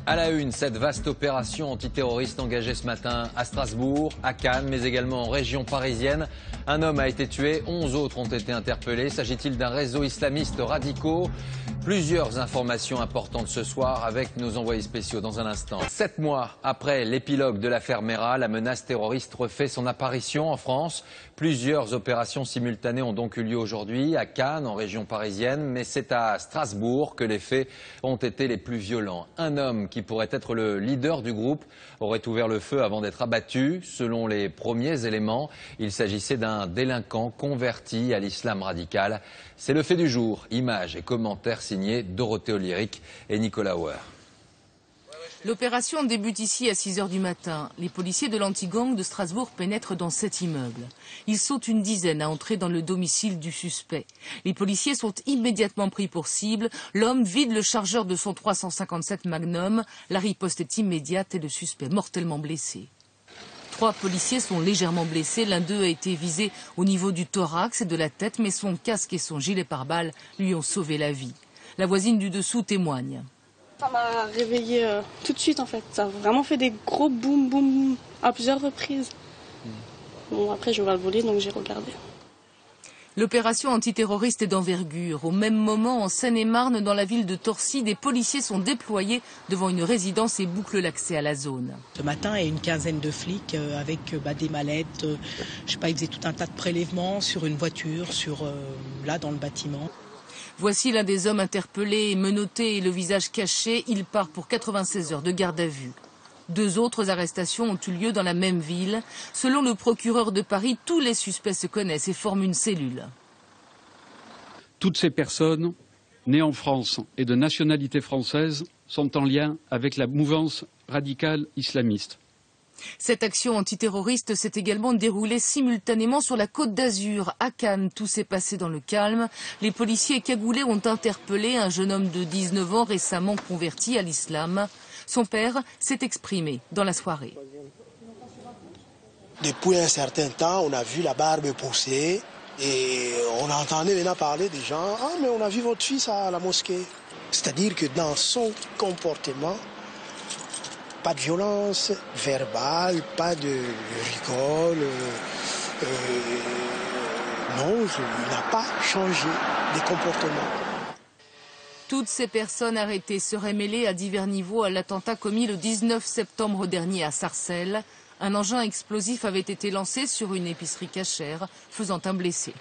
À la une, cette vaste opération antiterroriste engagée ce matin à Strasbourg, à Cannes, mais également en région parisienne. Un homme a été tué, 11 autres ont été interpellés. S'agit-il d'un réseau islamiste radicaux? Plusieurs informations importantes ce soir avec nos envoyés spéciaux dans un instant. 7 mois après l'épilogue de l'affaire Mera, la menace terroriste refait son apparition en France. Plusieurs opérations simultanées ont donc eu lieu aujourd'hui à Cannes, en région parisienne, mais c'est à Strasbourg que les faits ont été les plus violents. Un homme qui pourrait être le leader du groupe aurait ouvert le feu avant d'être abattu. Selon les premiers éléments, il s'agissait d'un délinquant converti à l'islam radical. C'est le fait du jour. Images et commentaires signés Dorothée Olyric et Nicolas Hauer. L'opération débute ici à 6 h du matin. Les policiers de l'anti-gang de Strasbourg pénètrent dans cet immeuble. Ils sont une dizaine à entrer dans le domicile du suspect. Les policiers sont immédiatement pris pour cible. L'homme vide le chargeur de son 357 Magnum. La riposte est immédiate et le suspect mortellement blessé. 3 policiers sont légèrement blessés. L'un d'eux a été visé au niveau du thorax et de la tête, mais son casque et son gilet pare-balles lui ont sauvé la vie. La voisine du dessous témoigne. Ça m'a réveillée tout de suite en fait. Ça a vraiment fait des gros boum boum à plusieurs reprises. Bon, après je vais le voler donc j'ai regardé. L'opération antiterroriste est d'envergure. Au même moment, en Seine-et-Marne, dans la ville de Torcy, des policiers sont déployés devant une résidence et bouclent l'accès à la zone. Ce matin, il y a une quinzaine de flics avec des mallettes. Je sais pas, ils faisaient tout un tas de prélèvements sur une voiture, là dans le bâtiment. Voici l'un des hommes interpellés, menotté et le visage caché. Il part pour 96 heures de garde à vue. 2 autres arrestations ont eu lieu dans la même ville. Selon le procureur de Paris, tous les suspects se connaissent et forment une cellule. Toutes ces personnes, nées en France et de nationalité française, sont en lien avec la mouvance radicale islamiste. Cette action antiterroriste s'est également déroulée simultanément sur la Côte d'Azur, à Cannes. Tout s'est passé dans le calme. Les policiers cagoulés ont interpellé un jeune homme de 19 ans récemment converti à l'islam. Son père s'est exprimé dans la soirée. Depuis un certain temps, on a vu la barbe pousser et on entendait maintenant parler des gens. Ah, mais on a vu votre fils à la mosquée. C'est-à-dire que dans son comportement, pas de violence verbale, pas de rigole. Non, il n'a pas changé de comportement. Toutes ces personnes arrêtées seraient mêlées à divers niveaux à l'attentat commis le 19 septembre dernier à Sarcelles. Un engin explosif avait été lancé sur une épicerie cachère, faisant un blessé.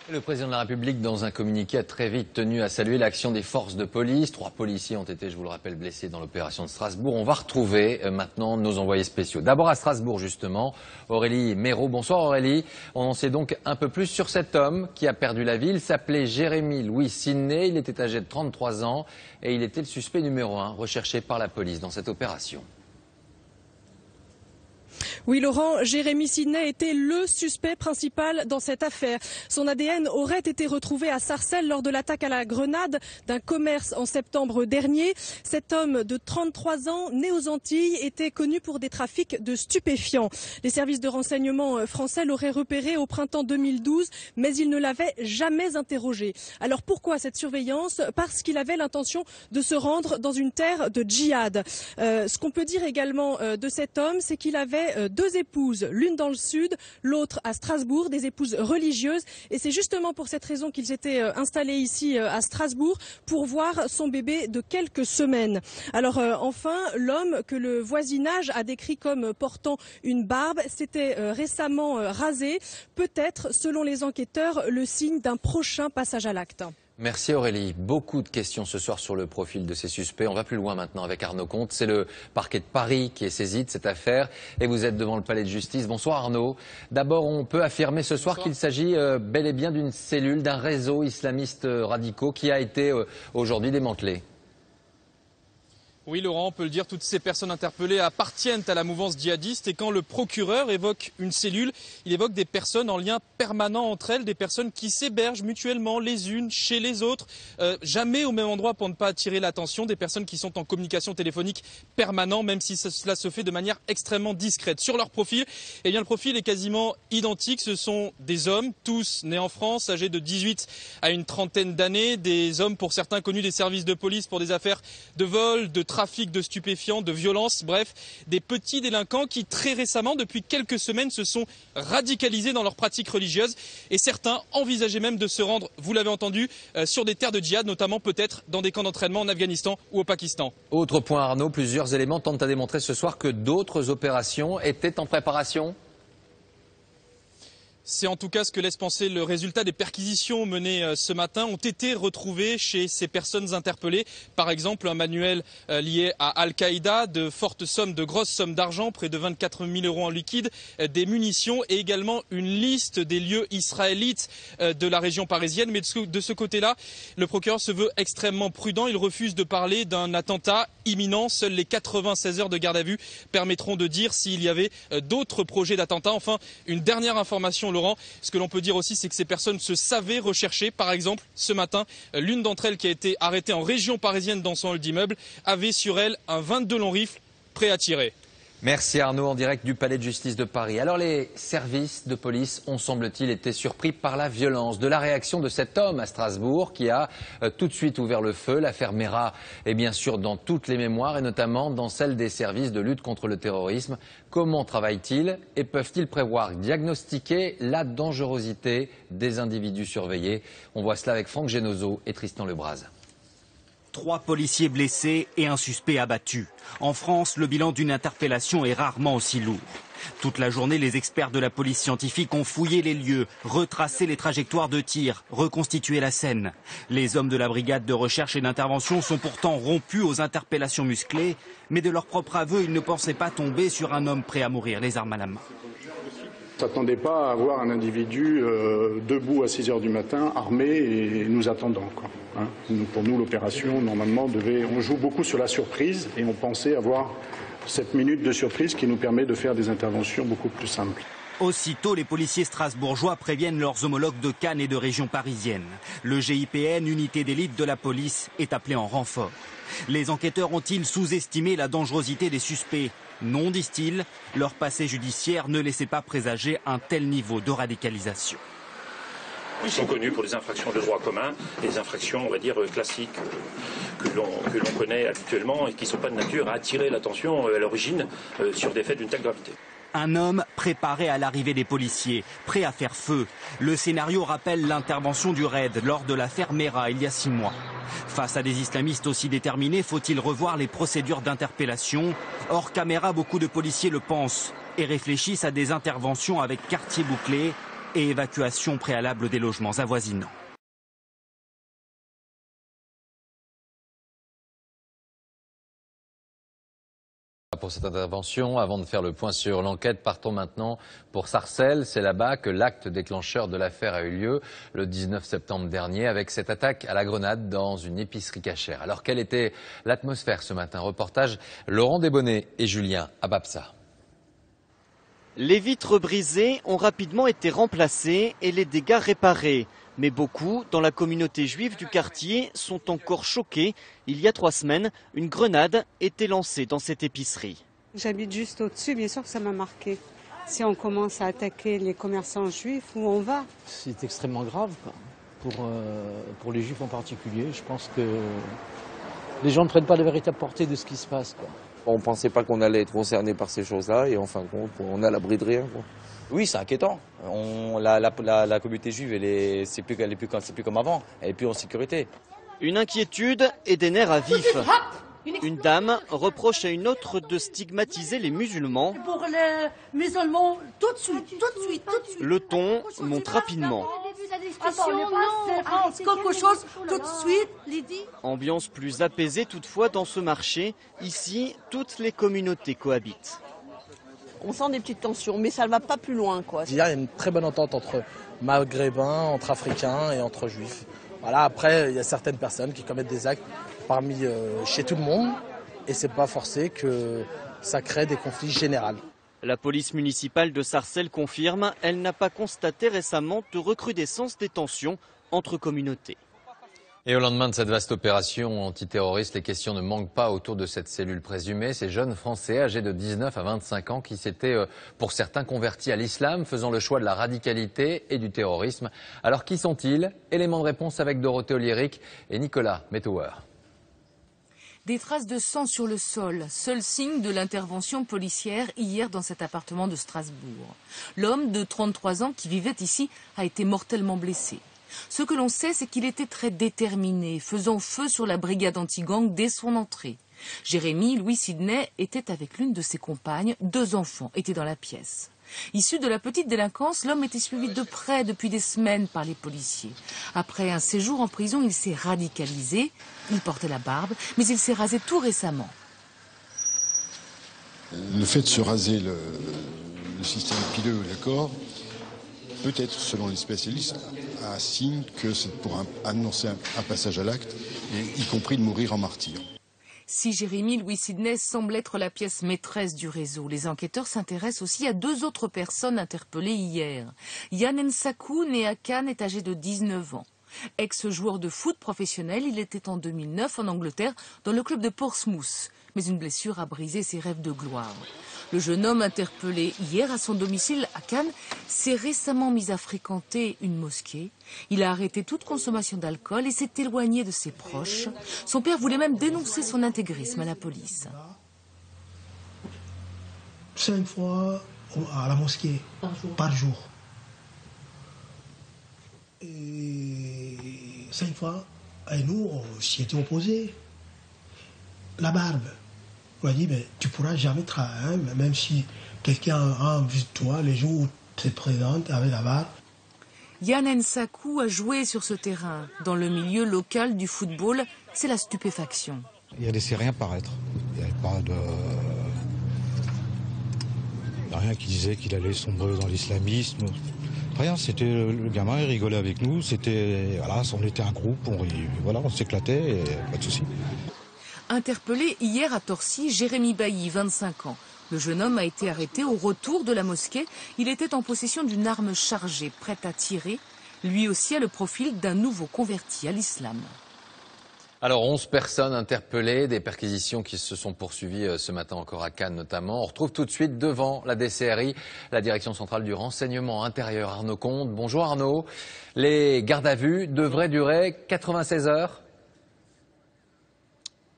Le président de la République, dans un communiqué, a très vite tenu à saluer l'action des forces de police. 3 policiers ont été, je vous le rappelle, blessés dans l'opération de Strasbourg. On va retrouver maintenant nos envoyés spéciaux. D'abord à Strasbourg, justement, Aurélie Méraud. Bonsoir Aurélie. On en sait donc un peu plus sur cet homme qui a perdu la vie. Il s'appelait Jérémy Louis Sidney. Il était âgé de 33 ans et il était le suspect numéro 1 recherché par la police dans cette opération. Oui, Laurent, Jérémy Sidney était le suspect principal dans cette affaire. Son ADN aurait été retrouvé à Sarcelles lors de l'attaque à la grenade d'un commerce en septembre dernier. Cet homme de 33 ans, né aux Antilles, était connu pour des trafics de stupéfiants. Les services de renseignement français l'auraient repéré au printemps 2012, mais ils ne l'avaient jamais interrogé. Alors pourquoi cette surveillance? Parce qu'il avait l'intention de se rendre dans une terre de djihad. Ce qu'on peut dire également de cet homme, c'est qu'il avait 2 épouses, l'une dans le sud, l'autre à Strasbourg, des épouses religieuses. Et c'est justement pour cette raison qu'il s'était installé ici à Strasbourg pour voir son bébé de quelques semaines. Alors enfin, l'homme que le voisinage a décrit comme portant une barbe s'était récemment rasé. Peut-être, selon les enquêteurs, le signe d'un prochain passage à l'acte. Merci Aurélie. Beaucoup de questions ce soir sur le profil de ces suspects. On va plus loin maintenant avec Arnaud Comte. C'est le parquet de Paris qui est saisi de cette affaire et vous êtes devant le palais de justice. Bonsoir Arnaud. D'abord, on peut affirmer ce soir qu'il s'agit bel et bien d'une cellule, d'un réseau islamiste radicaux qui a été aujourd'hui démantelé. Oui Laurent, on peut le dire, toutes ces personnes interpellées appartiennent à la mouvance djihadiste et quand le procureur évoque une cellule, il évoque des personnes en lien permanent entre elles, des personnes qui s'hébergent mutuellement les unes chez les autres, jamais au même endroit pour ne pas attirer l'attention, des personnes qui sont en communication téléphonique permanente, même si cela se fait de manière extrêmement discrète. Sur leur profil, eh bien, le profil est quasiment identique, ce sont des hommes, tous nés en France, âgés de 18 à une trentaine d'années, des hommes pour certains connus des services de police pour des affaires de vol, de trafic de stupéfiants, de violence, bref, des petits délinquants qui très récemment, depuis quelques semaines, se sont radicalisés dans leurs pratiques religieuses et certains envisageaient même de se rendre, vous l'avez entendu, sur des terres de djihad, notamment peut-être dans des camps d'entraînement en Afghanistan ou au Pakistan. Autre point Arnaud, plusieurs éléments tentent à démontrer ce soir que d'autres opérations étaient en préparation. C'est en tout cas ce que laisse penser le résultat des perquisitions menées ce matin. Ont été retrouvés chez ces personnes interpellées. Par exemple, un manuel lié à Al-Qaïda, de fortes sommes, de grosses sommes d'argent, près de 24 000 € en liquide, des munitions et également une liste des lieux israélites de la région parisienne. Mais de ce côté-là, le procureur se veut extrêmement prudent. Il refuse de parler d'un attentat imminent. Seules les 96 heures de garde à vue permettront de dire s'il y avait d'autres projets d'attentat. Enfin, une dernière information, Laurent, ce que l'on peut dire aussi, c'est que ces personnes se savaient recherchées. Par exemple, ce matin, l'une d'entre elles qui a été arrêtée en région parisienne dans son hall d'immeuble avait sur elle un 22 long rifle prêt à tirer. Merci Arnaud, en direct du palais de justice de Paris. Alors les services de police ont, semble-t-il, été surpris par la violence de la réaction de cet homme à Strasbourg qui a tout de suite ouvert le feu. L'affaire Mera est bien sûr dans toutes les mémoires et notamment dans celle des services de lutte contre le terrorisme. Comment travaillent-ils et peuvent-ils prévoir, diagnostiquer la dangerosité des individus surveillés? On voit cela avec Franck Genozo et Tristan Lebras. 3 policiers blessés et un suspect abattu. En France, le bilan d'une interpellation est rarement aussi lourd. Toute la journée, les experts de la police scientifique ont fouillé les lieux, retracé les trajectoires de tir, reconstitué la scène. Les hommes de la brigade de recherche et d'intervention sont pourtant rompus aux interpellations musclées, mais de leur propre aveu, ils ne pensaient pas tomber sur un homme prêt à mourir, les armes à la main. On ne s'attendait pas à avoir un individu debout à 6 h du matin, armé et nous attendant, quoi. Hein. Pour nous, l'opération, normalement, on joue beaucoup sur la surprise et on pensait avoir cette minute de surprise qui nous permet de faire des interventions beaucoup plus simples. Aussitôt, les policiers strasbourgeois préviennent leurs homologues de Cannes et de région parisienne. Le GIPN, unité d'élite de la police, est appelé en renfort. Les enquêteurs ont-ils sous-estimé la dangerosité des suspects? Non, disent-ils, leur passé judiciaire ne laissait pas présager un tel niveau de radicalisation. Ils sont connus pour les infractions de droit commun, les infractions, on va dire, classiques que l'on connaît habituellement et qui ne sont pas de nature à attirer l'attention à l'origine sur des faits d'une telle gravité. Un homme préparé à l'arrivée des policiers, prêt à faire feu. Le scénario rappelle l'intervention du RAID lors de l'affaire Mera il y a 6 mois. Face à des islamistes aussi déterminés, faut-il revoir les procédures d'interpellation? Hors caméra, beaucoup de policiers le pensent et réfléchissent à des interventions avec quartier bouclé et évacuation préalable des logements avoisinants. Pour cette intervention, avant de faire le point sur l'enquête, partons maintenant pour Sarcelles. C'est là-bas que l'acte déclencheur de l'affaire a eu lieu le 19 septembre dernier avec cette attaque à la grenade dans une épicerie cachère. Alors quelle était l'atmosphère ce matin? Reportage Laurent Desbonnets et Julien Ababsa. Les vitres brisées ont rapidement été remplacées et les dégâts réparés. Mais beaucoup, dans la communauté juive du quartier, sont encore choqués. Il y a 3 semaines, une grenade était lancée dans cette épicerie. J'habite juste au-dessus, bien sûr que ça m'a marqué. Si on commence à attaquer les commerçants juifs, où on va? C'est extrêmement grave, quoi. Pour les juifs en particulier. Je pense que les gens ne prennent pas la véritable portée de ce qui se passe, quoi. On ne pensait pas qu'on allait être concerné par ces choses-là et en fin de compte, on est à l'abri de rien, quoi. Oui, c'est inquiétant. La communauté juive, c'est plus comme avant. Elle est plus en sécurité. Une inquiétude et des nerfs à vif. Une dame reproche à une autre de stigmatiser les musulmans. Pour les musulmans, tout de suite. Le ton monte rapidement. Quelque chose tout de suite, Lydie. Ambiance plus apaisée toutefois dans ce marché. Ici, toutes les communautés cohabitent. On sent des petites tensions, mais ça ne va pas plus loin, quoi. Il y a une très bonne entente entre maghrébins, entre africains et entre juifs. Voilà, après, il y a certaines personnes qui commettent des actes chez tout le monde. et c'est pas forcé que ça crée des conflits généraux. La police municipale de Sarcelles confirme, elle n'a pas constaté récemment de recrudescence des tensions entre communautés. Et au lendemain de cette vaste opération antiterroriste, les questions ne manquent pas autour de cette cellule présumée. Ces jeunes Français âgés de 19 à 25 ans qui s'étaient pour certains convertis à l'islam, faisant le choix de la radicalité et du terrorisme. Alors qui sont-ils? Élément de réponse avec Dorothée Oliéric et Nicolas Metauer. Des traces de sang sur le sol, seul signe de l'intervention policière hier dans cet appartement de Strasbourg. L'homme de 33 ans qui vivait ici a été mortellement blessé. Ce que l'on sait, c'est qu'il était très déterminé, faisant feu sur la brigade anti-gang dès son entrée. Jérémy Louis Sidney était avec l'une de ses compagnes, 2 enfants étaient dans la pièce. Issu de la petite délinquance, l'homme était suivi de près depuis des semaines par les policiers. Après un séjour en prison, il s'est radicalisé, il portait la barbe, mais il s'est rasé tout récemment. Le fait de se raser le système pileux, le corps, peut-être, selon les spécialistes, un signe que c'est pour annoncer un passage à l'acte, y compris de mourir en martyr. Si Jérémy Louis Sidney semble être la pièce maîtresse du réseau, les enquêteurs s'intéressent aussi à 2 autres personnes interpellées hier. Yann Nsakou, né à Cannes, est âgé de 19 ans. Ex-joueur de foot professionnel, il était en 2009 en Angleterre dans le club de Portsmouth. Mais une blessure a brisé ses rêves de gloire. Le jeune homme interpellé hier à son domicile à Cannes s'est récemment mis à fréquenter une mosquée. Il a arrêté toute consommation d'alcool et s'est éloigné de ses proches. Son père voulait même dénoncer son intégrisme à la police. 5 fois à la mosquée par jour. Et 5 fois, et nous, on s'y était opposés. La barbe. On a dit, mais tu ne pourras jamais travailler, même si quelqu'un a envie de toi, les jours où tu te présentes avec la barbe. Yann Nsakou a joué sur ce terrain. Dans le milieu local du football, c'est la stupéfaction. Il a laissé rien paraître. Il n'y avait pas rien qui disait qu'il allait sombrer dans l'islamisme. Rien, c'était le gamin, il rigolait avec nous. C'était, voilà, on était un groupe, on s'éclatait, et pas de souci. Interpellé hier à Torcy, Jérémy Bailly, 25 ans. Le jeune homme a été arrêté au retour de la mosquée. Il était en possession d'une arme chargée, prête à tirer. Lui aussi a le profil d'un nouveau converti à l'islam. Alors 11 personnes interpellées, des perquisitions qui se sont poursuivies ce matin encore à Cannes notamment. On retrouve tout de suite devant la DCRI, la Direction centrale du renseignement intérieur, Arnaud Comte. Bonjour Arnaud. Les gardes à vue devraient durer 96 heures.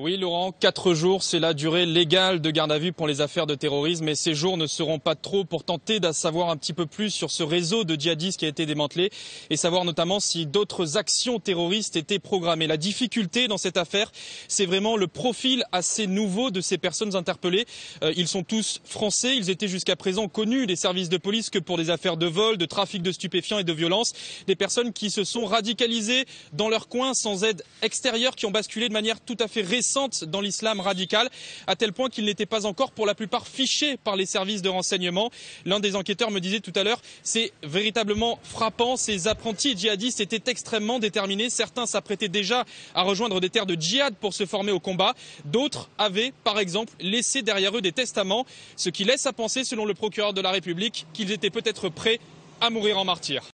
Oui Laurent, 4 jours, c'est la durée légale de garde à vue pour les affaires de terrorisme, mais ces jours ne seront pas trop pour tenter d'en savoir un petit peu plus sur ce réseau de djihadistes qui a été démantelé et savoir notamment si d'autres actions terroristes étaient programmées. La difficulté dans cette affaire, c'est vraiment le profil assez nouveau de ces personnes interpellées. Ils sont tous français, ils étaient jusqu'à présent connus des services de police que pour des affaires de vol, de trafic de stupéfiants et de violence. Des personnes qui se sont radicalisées dans leur coin sans aide extérieure, qui ont basculé de manière tout à fait récente dans l'islam radical, à tel point qu'ils n'étaient pas encore pour la plupart fichés par les services de renseignement. L'un des enquêteurs me disait tout à l'heure, c'est véritablement frappant, ces apprentis djihadistes étaient extrêmement déterminés. Certains s'apprêtaient déjà à rejoindre des terres de djihad pour se former au combat. D'autres avaient, par exemple, laissé derrière eux des testaments, ce qui laisse à penser, selon le procureur de la République, qu'ils étaient peut-être prêts à mourir en martyrs.